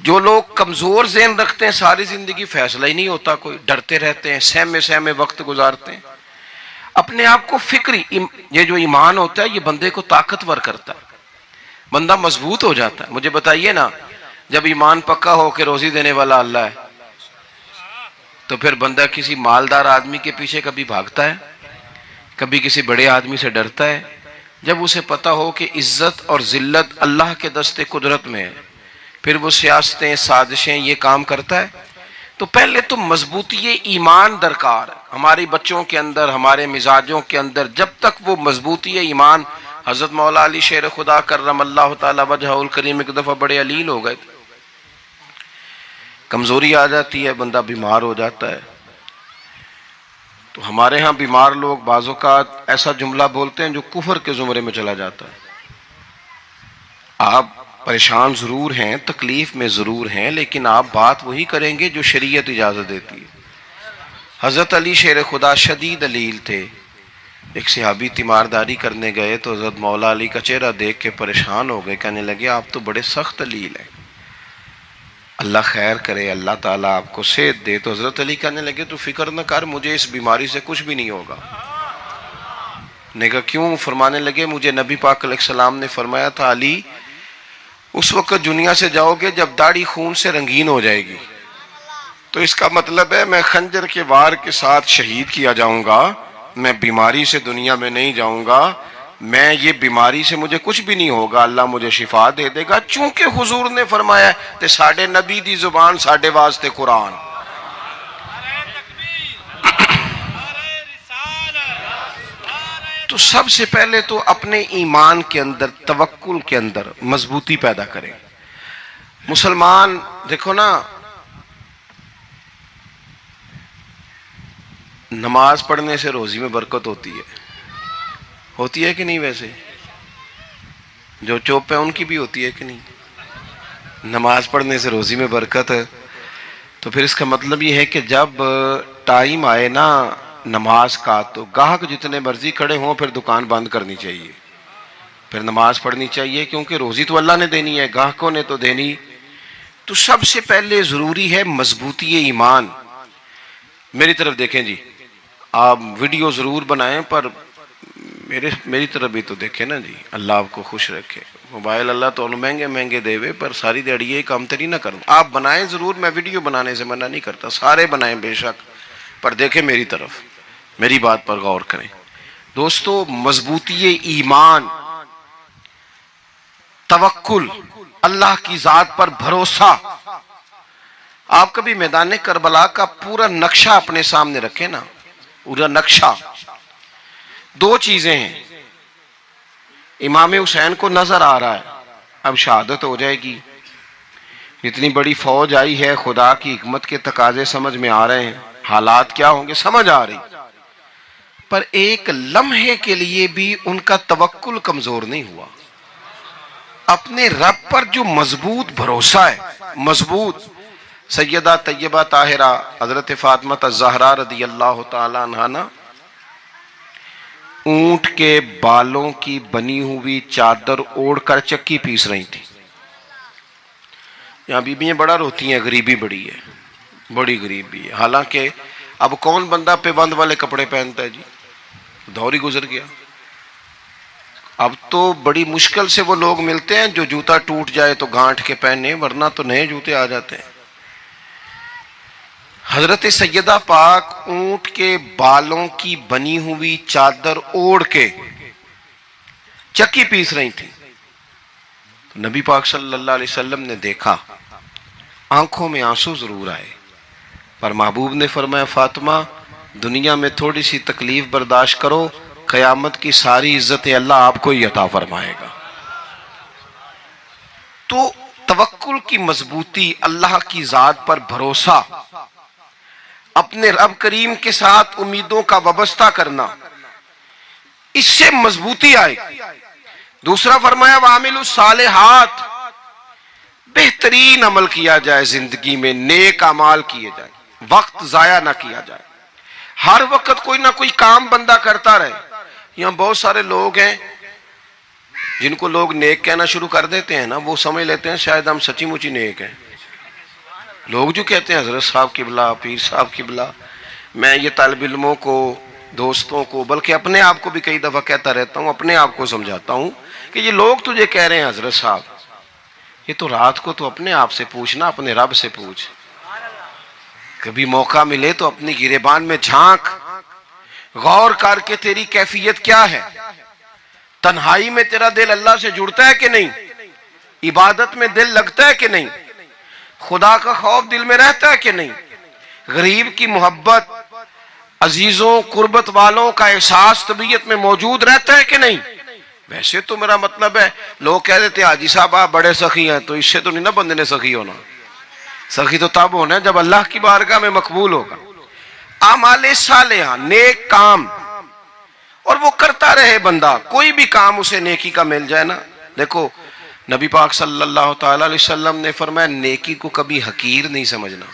جو لوگ کمزور ذہن رکھتے ہیں ساری زندگی فیصلہ ہی نہیں ہوتا کوئی، ڈرتے رہتے ہیں، سہمے وقت گزارتے ہیں اپنے آپ کو فکری. یہ جو ایمان ہوتا ہے یہ بندے کو طاقتور کرتا ہے، بندہ مضبوط ہو جاتا ہے. مجھے بتائیے نا، جب ایمان پکا ہو کہ روزی دینے والا اللہ ہے تو پھر بندہ کسی مالدار آدمی کے پیچھے کبھی بھاگتا ہے؟ کبھی کسی بڑے آدمی سے ڈرتا ہے؟ جب اسے پتا ہو کہ عزت اور ذلت اللہ کے دست قدرت میں ہے پھر وہ سیاستیں سازشیں یہ کام کرتا ہے. تو پہلے تو مضبوطی ایمان درکار ہے ہماری بچوں کے اندر، ہمارے مزاجوں کے اندر. جب تک وہ مضبوطی ایمان، حضرت مولا علی شیر خدا کرم اللہ تعالی وجہہ الکریم ایک دفعہ بڑے علیل ہو گئے، کمزوری آ جاتی ہے، بندہ بیمار ہو جاتا ہے. تو ہمارے ہاں بیمار لوگ بعض اوقات ایسا جملہ بولتے ہیں جو کفر کے زمرے میں چلا جاتا ہے. آپ پریشان ضرور ہیں، تکلیف میں ضرور ہیں، لیکن آپ بات وہی کریں گے جو شریعت اجازت دیتی ہے. حضرت علی شیر خدا شدید علیل تھے. ایک صحابی تیمارداری کرنے گئے تو حضرت مولا علی کا چہرہ دیکھ کے پریشان ہو گئے، کہنے لگے آپ تو بڑے سخت علیل ہیں، اللہ خیر کرے، اللہ تعالیٰ آپ کو صحت دے. تو حضرت علی کہنے لگے تو فکر نہ کر، مجھے اس بیماری سے کچھ بھی نہیں ہوگا. نے کہا کیوں؟ فرمانے لگے مجھے نبی پاک علیہ السلام نے فرمایا تھا علی اس وقت دنیا سے جاؤ گے جب داڑھی خون سے رنگین ہو جائے گی، تو اس کا مطلب ہے میں خنجر کے وار کے ساتھ شہید کیا جاؤں گا، میں بیماری سے دنیا میں نہیں جاؤں گا، میں یہ بیماری سے مجھے کچھ بھی نہیں ہوگا، اللہ مجھے شفا دے دے گا. چونکہ حضور نے فرمایا کہ ساڈے نبی دی زبان ساڈے واسطے قرآن. تو سب سے پہلے تو اپنے ایمان کے اندر، توکل کے اندر مضبوطی پیدا کریں. مسلمان دیکھو نا، نماز پڑھنے سے روزی میں برکت ہوتی ہے کہ نہیں؟ ویسے جو چوپ ہے ان کی بھی ہوتی ہے کہ نہیں؟ نماز پڑھنے سے روزی میں برکت ہے. تو پھر اس کا مطلب یہ ہے کہ جب ٹائم آئے نا نماز کا تو گاہک جتنے مرضی کھڑے ہوں پھر دکان بند کرنی چاہیے، پھر نماز پڑھنی چاہیے، کیونکہ روزی تو اللہ نے دینی ہے، گاہکوں نے تو دینی. تو سب سے پہلے ضروری ہے مضبوطی ایمان. میری طرف دیکھیں جی، آپ ویڈیو ضرور بنائیں پر میری طرف بھی تو دیکھیں نا جی، اللہ آپ کو خوش رکھے. موبائل اللہ تو مہنگے دے وے پر ساری دیڑی یہ کام تری نہ کروں. آپ بنائیں ضرور، میں ویڈیو بنانے سے منع نہیں کرتا، سارے بنائیں بے شک، پر دیکھیں میری طرف، میری بات پر غور کریں. دوستو مضبوطی ایمان، توکل، اللہ کی ذات پر بھروسہ. آپ کبھی میدان کربلا کا پورا نقشہ اپنے سامنے رکھیں نا، پورا نقشہ. دو چیزیں ہیں، امام حسین کو نظر آ رہا ہے اب شہادت ہو جائے گی، اتنی بڑی فوج آئی ہے، خدا کی حکمت کے تقاضے سمجھ میں آ رہے ہیں، حالات کیا ہوں گے سمجھ آ رہی، پر ایک لمحے کے لیے بھی ان کا توکل کمزور نہیں ہوا. اپنے رب پر جو مضبوط بھروسہ ہے، مضبوط. سیدہ طیبہ طاہرہ حضرت فاطمہ الزہرا رضی اللہ تعالی عنہا نا اونٹ کے بالوں کی بنی ہوئی چادر اوڑھ کر چکی پیس رہی تھی. یہاں بیویاں بڑا روتی ہیں، غریبی بڑی ہے، بڑی غریبی ہے. حالانکہ اب کون بندہ پیبند والے کپڑے پہنتا ہے جی، دور ہی گزر گیا. اب تو بڑی مشکل سے وہ لوگ ملتے ہیں جو جوتا ٹوٹ جائے تو گانٹھ کے پہنے، ورنہ تو نئے جوتے آ جاتے ہیں. حضرت سیدہ پاک اونٹ کے بالوں کی بنی ہوئی چادر اوڑھ کے چکی پیس رہی تھی. نبی پاک صلی اللہ علیہ وسلم نے دیکھا، آنکھوں میں آنسو ضرور آئے، پر محبوب نے فرمایا فاطمہ دنیا میں تھوڑی سی تکلیف برداشت کرو، قیامت کی ساری عزتیں اللہ آپ کو ہی عطا فرمائے گا. تو توکل کی مضبوطی، اللہ کی ذات پر بھروسہ، اپنے رب کریم کے ساتھ امیدوں کا وابستہ کرنا، اس سے مضبوطی آئے. دوسرا فرمایا وَعَمِلُوا الصَّالِحَاتِ، بہترین عمل کیا جائے زندگی میں، نیک اعمال کیے جائیں، وقت ضائع نہ کیا جائے. ہر وقت کوئی نہ کوئی کام بندہ کرتا رہے. یہاں بہت سارے لوگ ہیں جن کو لوگ نیک کہنا شروع کر دیتے ہیں نا، وہ سمجھ لیتے ہیں شاید ہم سچی مچی نیک ہیں. لوگ جو کہتے ہیں حضرت صاحب قبلہ، پیر صاحب قبلہ، میں یہ طالب علموں کو، دوستوں کو، بلکہ اپنے آپ کو بھی کئی دفعہ کہتا رہتا ہوں، اپنے آپ کو سمجھاتا ہوں کہ یہ لوگ تجھے کہہ رہے ہیں حضرت صاحب، یہ تو رات کو تو اپنے آپ سے پوچھنا، اپنے رب سے پوچھ. کبھی موقع ملے تو اپنی گریبان میں جھانک، غور کر کے تیری کیفیت کیا ہے. تنہائی میں تیرا دل اللہ سے جڑتا ہے کہ نہیں؟ عبادت میں دل لگتا ہے کہ نہیں؟ خدا کا خوف دل میں رہتا ہے کہ نہیں؟ غریب کی محبت، عزیزوں قربت والوں کا احساس طبیعت میں موجود رہتا ہے کہ نہیں؟ ویسے تو میرا مطلب ہے، لوگ کہہ دیتے ہیں حاجی صاحب آپ بڑے سخی ہیں، تو اس سے تو نہیں نا بندے نے سخی ہونا. سخی تو تب ہونا ہے جب اللہ کی بارگاہ میں مقبول ہوگا. اعمال صالحہ، نیک کام، اور وہ کرتا رہے بندہ. کوئی بھی کام اسے نیکی کا مل جائے نا. دیکھو نبی پاک صلی اللہ تعالی علیہ وسلم نے فرمایا نیکی کو کبھی حقیر نہیں سمجھنا،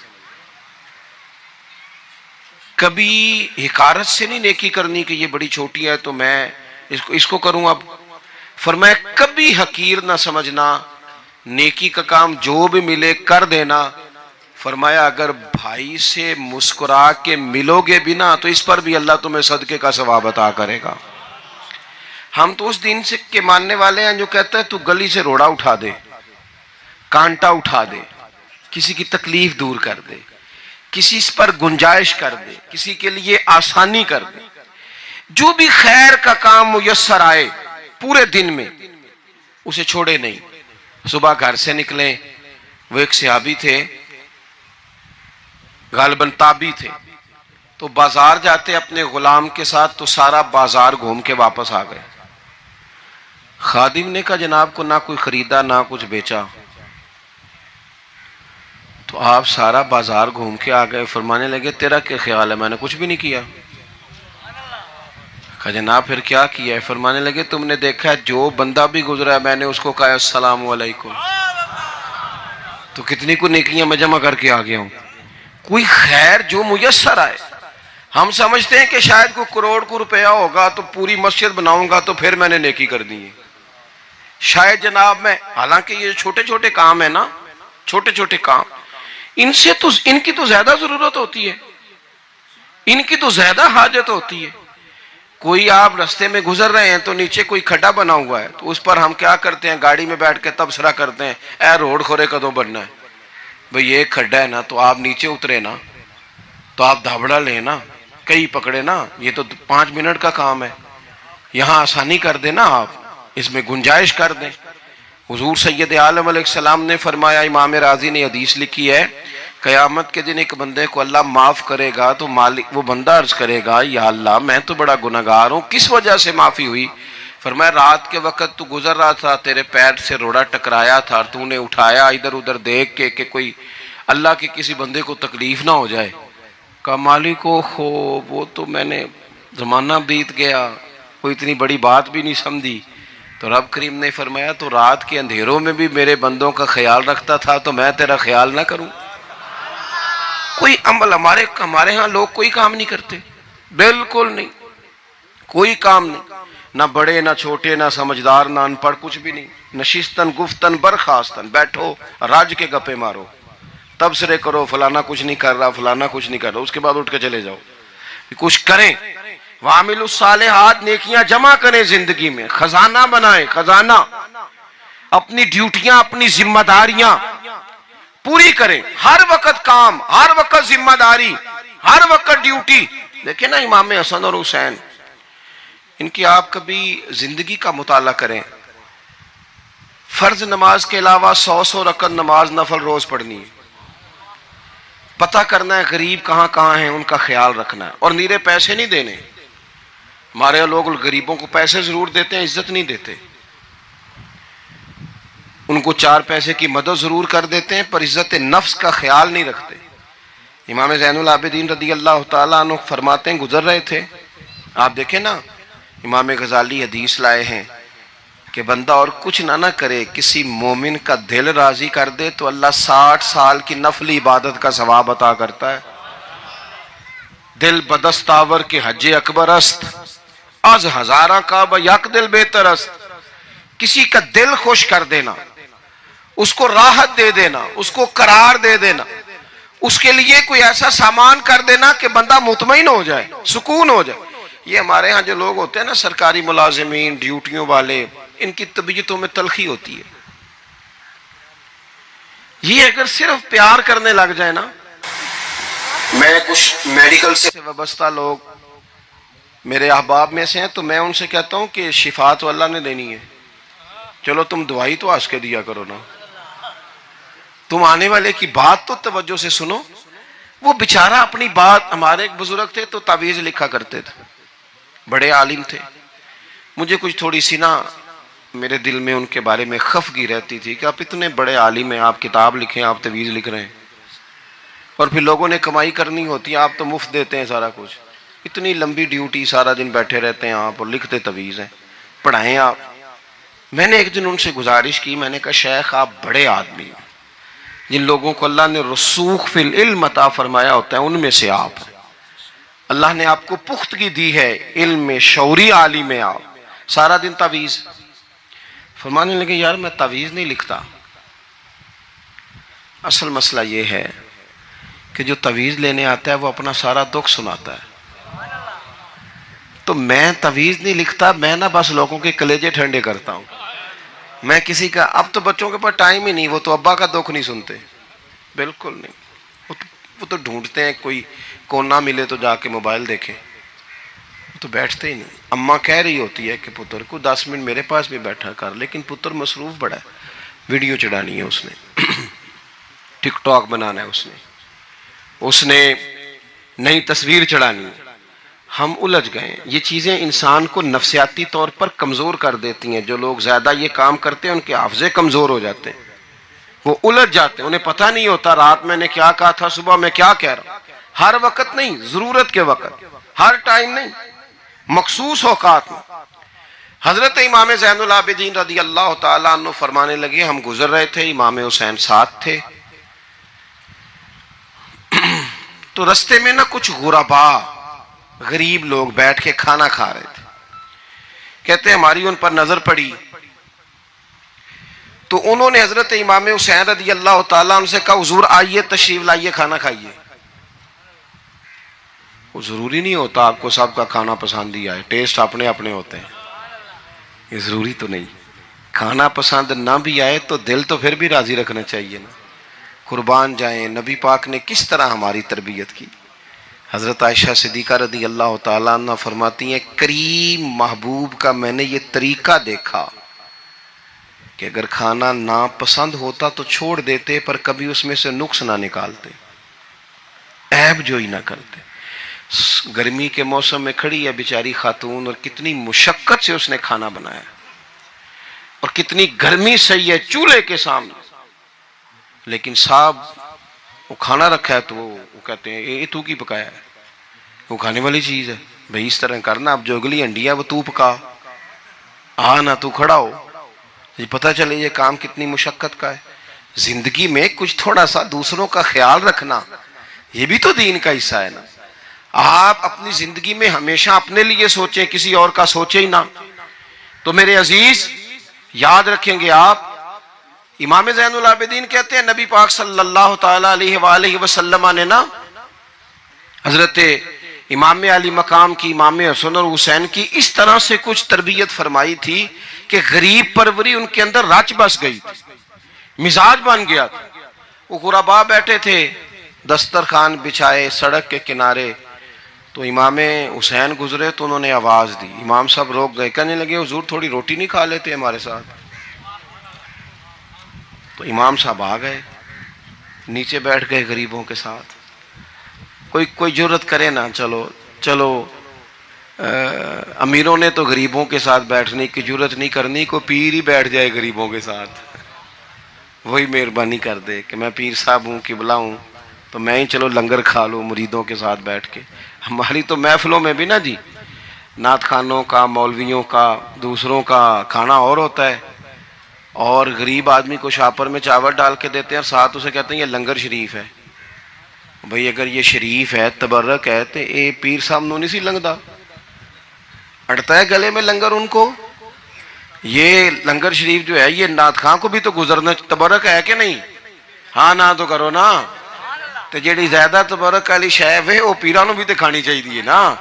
کبھی حقارت سے نہیں نیکی کرنی کہ یہ بڑی چھوٹی ہے تو میں اس کو کروں. اب فرمایا کبھی حقیر نہ سمجھنا، نیکی کا کام جو بھی ملے کر دینا. فرمایا اگر بھائی سے مسکرا کے ملو گے بھی نا تو اس پر بھی اللہ تمہیں صدقے کا ثواب عطا کرے گا. ہم تو اس دین سے کے ماننے والے ہیں جو کہتا ہے تو گلی سے روڑا اٹھا دے، کانٹا اٹھا دے، کسی کی تکلیف دور کر دے، کسی پر گنجائش کر دے، کسی کے لیے آسانی کر دے. جو بھی خیر کا کام میسر آئے پورے دن میں اسے چھوڑے نہیں. صبح گھر سے نکلیں، وہ ایک صحابی تھے، غالباً تابعی تھے، تو بازار جاتے اپنے غلام کے ساتھ تو سارا بازار گھوم کے واپس آ گئے. خادم نے کہا جناب کو نہ کوئی خریدا نہ کچھ بیچا. تو آپ سارا بازار گھوم کے آ گئے. فرمانے لگے تیرا کیا خیال ہے؟ میں نے کچھ بھی نہیں کیا. کہا جناب پھر کیا کیا ہے؟ فرمانے لگے تم نے دیکھا ہے جو بندہ بھی گزرا ہے میں نے اس کو کہا السلام علیکم. تو کتنی کو نیکیاں میں جمع کر کے آ گیا ہوں. کوئی خیر جو میسر آئے. ہم سمجھتے ہیں کہ شاید کوئی کروڑ کو روپیہ ہوگا تو پوری مسجد بناؤں گا تو پھر میں نے نیکی کر دی ہے. شاید جناب میں، حالانکہ یہ چھوٹے چھوٹے کام ہیں نا، چھوٹے چھوٹے کام، ان کی تو زیادہ ضرورت ہوتی ہے، ان کی تو زیادہ حاجت ہوتی ہے. کوئی آپ رستے میں گزر رہے ہیں تو نیچے کوئی کھڈا بنا ہوا ہے تو اس پر ہم کیا کرتے ہیں؟ گاڑی میں بیٹھ کے تبصرہ کرتے ہیں اے روڈ کھورے کدوں بننا ہے. بھئی یہ کھڈا ہے نا تو آپ نیچے اترے نا، تو آپ دھابڑا لیں نا، کئی پکڑے نا، یہ تو 5 منٹ کا کام ہے، یہاں آسانی کر دیں نا، آپ اس میں گنجائش کر دیں. حضور سید عالم علیہ السلام نے فرمایا، امام راضی نے حدیث لکھی ہے، قیامت کے دن ایک بندے کو اللہ معاف کرے گا تو مالک وہ بندہ عرض کرے گا یا اللہ میں تو بڑا گنہگار ہوں، کس وجہ سے معافی ہوئی؟ فرمایا رات کے وقت تو گزر رہا تھا، تیرے پیر سے روڑا ٹکرایا تھا، تو نے اٹھایا ادھر ادھر دیکھ کے کہ کوئی اللہ کے کسی بندے کو تکلیف نہ ہو جائے. کہا مالک کو خو وہ تو میں نے زمانہ بیت گیا، کوئی اتنی بڑی بات بھی نہیں سمجھی. تو رب کریم نے فرمایا تو رات کے اندھیروں میں بھی میرے بندوں کا خیال رکھتا تھا تو میں تیرا خیال نہ کروں؟ کوئی عمل ہمارے ہاں لوگ کوئی کام نہیں کرتے، بالکل نہیں، کوئی کام نہیں، نہ بڑے نہ چھوٹے نہ سمجھدار نہ ان پڑھ، کچھ بھی نہیں. نشستن گفتن برخاستن، بیٹھو راج کے گپے مارو، تبصرے کرو فلانا کچھ نہیں کر رہا، فلانا کچھ نہیں کر رہا، اس کے بعد اٹھ کے چلے جاؤ. کچھ کریں، وعملوا الصالحات، نیکیاں جمع کریں زندگی میں، خزانہ بنائیں، خزانہ. اپنی ڈیوٹیاں اپنی ذمہ داریاں پوری کریں، ہر وقت کام، ہر وقت ذمہ داری، ہر وقت ڈیوٹی. دیکھیں نا امام حسن اور حسین، ان کی آپ کبھی زندگی کا مطالعہ کریں. فرض نماز کے علاوہ 100 رکعت نماز نفل روز پڑھنی ہے. پتہ کرنا ہے غریب کہاں کہاں ہیں، ان کا خیال رکھنا ہے، اور نیرے پیسے نہیں دینے. ہمارے لوگ غریبوں کو پیسے ضرور دیتے ہیں، عزت نہیں دیتے. ان کو 4 پیسے کی مدد ضرور کر دیتے ہیں پر عزت نفس کا خیال نہیں رکھتے. امام زین العابدین رضی اللہ تعالیٰ عنہ فرماتے ہیں گزر رہے تھے، آپ دیکھیں نا امام غزالی حدیث لائے ہیں کہ بندہ اور کچھ نہ کرے، کسی مومن کا دل راضی کر دے تو اللہ 60 سال کی نفلی عبادت کا ثواب عطا کرتا ہے. دل بدستاور کے حج اکبر است، از ہزارہ کعبہ یک دل بہتر است. کسی کا دل خوش کر دینا، اس کو راحت دے دینا، اس کو قرار دے دینا، اس کے لیے کوئی ایسا سامان کر دینا کہ بندہ مطمئن ہو جائے، سکون ہو جائے۔ یہ ہمارے ہاں جو لوگ ہوتے ہیں نا، سرکاری ملازمین، ڈیوٹیوں والے، ان کی طبیعتوں میں تلخی ہوتی ہے۔ یہ اگر صرف پیار کرنے لگ جائے نا، میں کچھ میڈیکل سے وابستہ لوگ میرے احباب میں سے ہیں، تو میں ان سے کہتا ہوں کہ شفا تو اللہ نے دینی ہے، چلو تم دوائی تو ہنس کے دیا کرو نا، تم آنے والے کی بات تو توجہ سے سنو۔ وہ بیچارہ اپنی بات، ہمارے ایک بزرگ تھے تو تعویذ لکھا کرتے تھے، بڑے عالم تھے، مجھے کچھ تھوڑی سی نا میرے دل میں ان کے بارے میں خفگی رہتی تھی کہ آپ اتنے بڑے عالم ہیں، آپ کتاب لکھیں، آپ تعویذ لکھ رہے ہیں، اور پھر لوگوں نے کمائی کرنی ہوتی ہے، آپ تو مفت دیتے ہیں سارا کچھ، اتنی لمبی ڈیوٹی، سارا دن بیٹھے رہتے ہیں آپ اور لکھتے تعویذ ہیں، پڑھائیں آپ۔ میں نے ایک دن ان سے گزارش کی، میں نے کہا شیخ آپ بڑے آدمی ہیں، جن لوگوں کو اللہ نے رسوخ فی العلم عطا فرمایا ہوتا ہے ان میں سے آپ ہیں، اللہ نے آپ کو پختگی دی ہے علم میں، شعوری عالم میں، آپ سارا دن تعویذ۔ فرمانے لگے یار میں تعویذ نہیں لکھتا، اصل مسئلہ یہ ہے کہ جو تعویذ لینے آتا ہے وہ اپنا سارا دکھ سناتا ہے، تو میں تعویذ نہیں لکھتا، میں نا بس لوگوں کے کلیجے ٹھنڈے کرتا ہوں۔ میں کسی کا، اب تو بچوں کے پاس ٹائم ہی نہیں، وہ تو ابا کا دکھ نہیں سنتے، بالکل نہیں، وہ تو ڈھونڈتے ہیں کوئی کونا ملے تو جا کے موبائل دیکھیں، وہ تو بیٹھتے ہی نہیں۔ اماں کہہ رہی ہوتی ہے کہ پتر کو 10 منٹ میرے پاس بھی بیٹھا کر، لیکن پتر مصروف بڑا ہے، ویڈیو چڑھانی ہے اس نے، ٹک ٹاک بنانا ہے اس نے نئی تصویر چڑھانی ہے۔ ہم الجھ گئے ہیں، یہ چیزیں انسان کو نفسیاتی طور پر کمزور کر دیتی ہیں، جو لوگ زیادہ یہ کام کرتے ہیں ان کے حافظے کمزور ہو جاتے ہیں، وہ الجھ جاتے ہیں، انہیں پتہ نہیں ہوتا رات میں نے کیا کہا تھا، صبح میں کیا کہہ رہا ہوں۔ ہر وقت نہیں، ضرورت کے وقت، ہر ٹائم نہیں، مخصوص اوقات میں۔ حضرت امام زین العابدین رضی اللہ تعالیٰ عنہ فرمانے لگے، ہم گزر رہے تھے، امام حسین ساتھ تھے، تو رستے میں نا کچھ غربا، غریب لوگ بیٹھ کے کھانا کھا رہے تھے، کہتے ہماری ان پر نظر پڑی تو انہوں نے حضرت امام حسین رضی اللہ تعالیٰ عنہ سے کہا حضور آئیے تشریف لائیے کھانا کھائیے۔ وہ ضروری نہیں ہوتا آپ کو سب کا کھانا پسند ہی آئے، ٹیسٹ اپنے اپنے ہوتے ہیں، یہ ضروری تو نہیں، کھانا پسند نہ بھی آئے تو دل تو پھر بھی راضی رکھنا چاہیے نا۔ قربان جائیں نبی پاک نے کس طرح ہماری تربیت کی۔ حضرت عائشہ صدیقہ رضی اللہ تعالیٰ عنہ فرماتی ہیں کریم محبوب کا میں نے یہ طریقہ دیکھا کہ اگر کھانا ناپسند ہوتا تو چھوڑ دیتے، پر کبھی اس میں سے نقص نہ نکالتے، عیب جوئی نہ کرتے۔ گرمی کے موسم میں کھڑی ہے بیچاری خاتون، اور کتنی مشقت سے اس نے کھانا بنایا، اور کتنی گرمی سہی ہے چولہے کے سامنے، لیکن صاحب وہ کھانا رکھا ہے تو وہ کہتے ہیں یہ تو کی پکایا ہے، وہ کھانے والی چیز ہے بھئی، اس طرح کرنا، اب جو اگلی ہنڈی ہے وہ تو پکا، نہ تو کھڑا ہو، یہ پتہ چلے یہ کام کتنی مشقت کا ہے۔ زندگی میں کچھ تھوڑا سا دوسروں کا خیال رکھنا یہ بھی تو دین کا حصہ ہے نا۔ آپ اپنی زندگی میں ہمیشہ اپنے لیے سوچیں، کسی اور کا سوچیں ہی نہ، تو میرے عزیز یاد رکھیں گے آپ، امام زین العابدین کہتے ہیں نبی پاک صلی اللہ تعالیٰ علیہ وآلہ وسلم نے نا حضرت امام علی مقام کی، امام حسن اور حسین کی اس طرح سے کچھ تربیت فرمائی تھی کہ غریب پروری ان کے اندر رچ بس گئی تھی، مزاج بن گیا تھا۔ وہ غربا بیٹھے تھے، دسترخوان بچھائے سڑک کے کنارے، تو امام حسین گزرے تو انہوں نے آواز دی، امام صاحب روک گئے، کہنے لگے حضور تھوڑی روٹی نہیں کھا لیتے ہمارے ساتھ؟ تو امام صاحب آ گئے، نیچے بیٹھ گئے غریبوں کے ساتھ۔ کوئی جرت کرے نا، چلو امیروں نے تو غریبوں کے ساتھ بیٹھنے کی جرت نہیں کرنی، کوئی پیر ہی بیٹھ جائے غریبوں کے ساتھ، وہی مہربانی کر دے کہ میں پیر صاحب ہوں، قبلہ ہوں، تو میں ہی چلو لنگر کھا لوں مریدوں کے ساتھ بیٹھ کے۔ ہماری تو محفلوں میں بھی نا جی، نعت خانوں کا، مولویوں کا، دوسروں کا کھانا اور ہوتا ہے، اور غریب آدمی کو شاپر میں چاول ڈال کے دیتے ہیں اور ساتھ اسے کہتے ہیں یہ لنگر شریف ہے۔ بھئی اگر یہ شریف ہے، تبرک ہے، تو اے پیر صاحب نو نہیں سی لنگدا، اڑتا ہے گلے میں لنگر ان کو۔ یہ لنگر شریف جو ہے یہ نعت خاں کو بھی تو گزرنا، تبرک ہے کہ نہیں؟ ہاں نہ تو کرو نا، تو جیڑی زیادہ تبرک والی شے ہے وہ پیرانوں بھی تو کھانی چاہیے نا،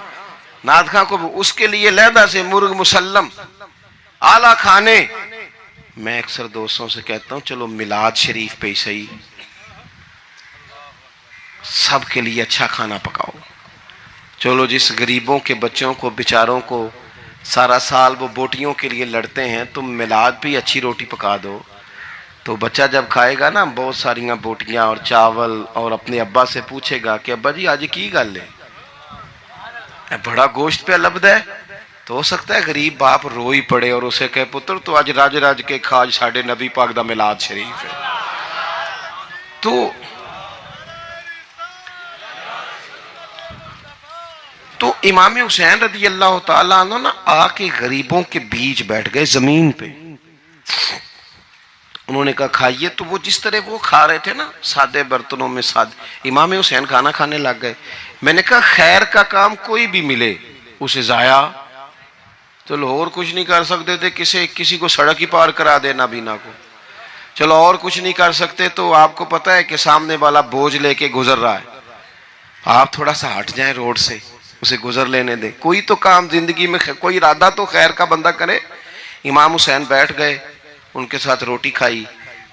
ناد خان کو اس کے لیے لہدہ سے مرغ مسلم اعلیٰ کھانے۔ میں اکثر دوستوں سے کہتا ہوں چلو میلاد شریف پہ صحیح سب کے لیے اچھا کھانا پکاؤ، چلو جس غریبوں کے بچوں کو بیچاروں کو سارا سال وہ بوٹیوں کے لیے لڑتے ہیں، تم میلاد بھی اچھی روٹی پکا دو، تو بچہ جب کھائے گا نا بہت ساریاں بوٹیاں اور چاول، اور اپنے ابا سے پوچھے گا کہ ابا جی آج کی گل ہے، بڑا گوشت پہ لبد ہے، تو ہو سکتا ہے غریب باپ رو ہی پڑے اور اسے کہے پتر تو آج راج راج کے کھاج ساڑھے نبی پاک دا میلاد شریف ہے۔ تو امام حسین رضی اللہ تعالیٰ عنہ نا آ کے غریبوں کے بیچ بیٹھ گئے زمین پہ، انہوں نے کہا کھائیے، تو وہ جس طرح وہ کھا رہے تھے نا سادے برتنوں میں سادے، امام حسین کھانا کھانے لگ گئے۔ میں نے کہا خیر کا کام کوئی بھی ملے اسے ضائع، چلو اور کچھ نہیں کر سکتے تھے، کسی کو سڑک ہی پار کرا دے نابینا کو، چلو اور کچھ نہیں کر سکتے، تو آپ کو پتہ ہے کہ سامنے والا بوجھ لے کے گزر رہا ہے، آپ تھوڑا سا ہٹ جائیں روڈ سے، اسے گزر لینے دیں، کوئی تو کام زندگی میں کوئی ارادہ تو خیر کا بندہ کرے۔ امام حسین بیٹھ گئے، ان کے ساتھ روٹی کھائی،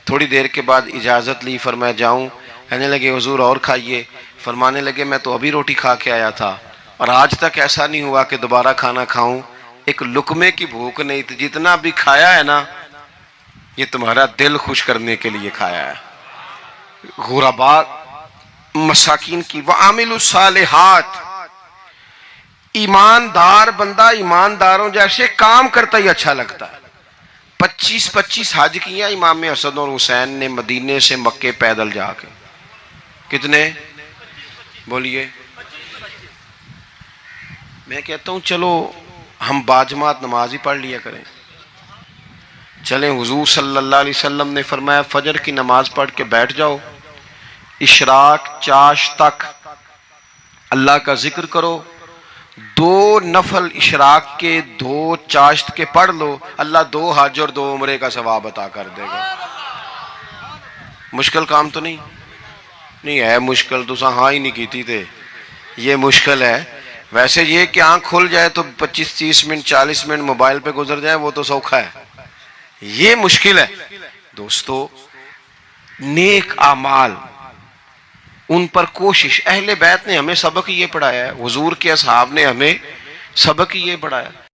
تھوڑی دیر کے بعد اجازت لی، فرمایا جاؤں؟ کہنے لگے حضور اور کھائیے، فرمانے لگے میں تو ابھی روٹی کھا کے آیا تھا اور آج تک ایسا نہیں ہوا کہ دوبارہ کھانا کھاؤں، ایک لقمے کی بھوک نہیں تھی، جتنا بھی کھایا ہے نا یہ تمہارا دل خوش کرنے کے لیے کھایا ہے۔ غرباء مساکین کی وعامل الصالحات، ایماندار بندہ ایمانداروں جیسے کام کرتا ہی اچھا لگتا ہے۔ 25 حج کیا امام حسن اور حسین نے مدینے سے مکے پیدل جا کے، کتنے بولیے؟ میں کہتا ہوں چلو ہم باجماعت نماز ہی پڑھ لیا کریں، چلیں حضور صلی اللہ علیہ وسلم نے فرمایا فجر کی نماز پڑھ کے بیٹھ جاؤ، اشراق چاش تک اللہ کا ذکر کرو، 2 نفل اشراق کے 2 چاشت کے پڑھ لو، اللہ 2 حج اور 2 عمرے کا ثواب عطا کر دے گا۔ مشکل کام تو نہیں ہے، مشکل تو ہاں ہی نہیں کیتی تھے، یہ مشکل ہے۔ ویسے یہ کہ آنکھ کھل جائے تو 25-30 منٹ 40 منٹ موبائل پہ گزر جائے وہ تو سوکھا ہے، یہ مشکل ہے۔ دوستو نیک اعمال ان پر کوشش، اہل بیت نے ہمیں سبق یہ پڑھایا ہے، حضور کے اصحاب نے ہمیں سبق یہ پڑھایا۔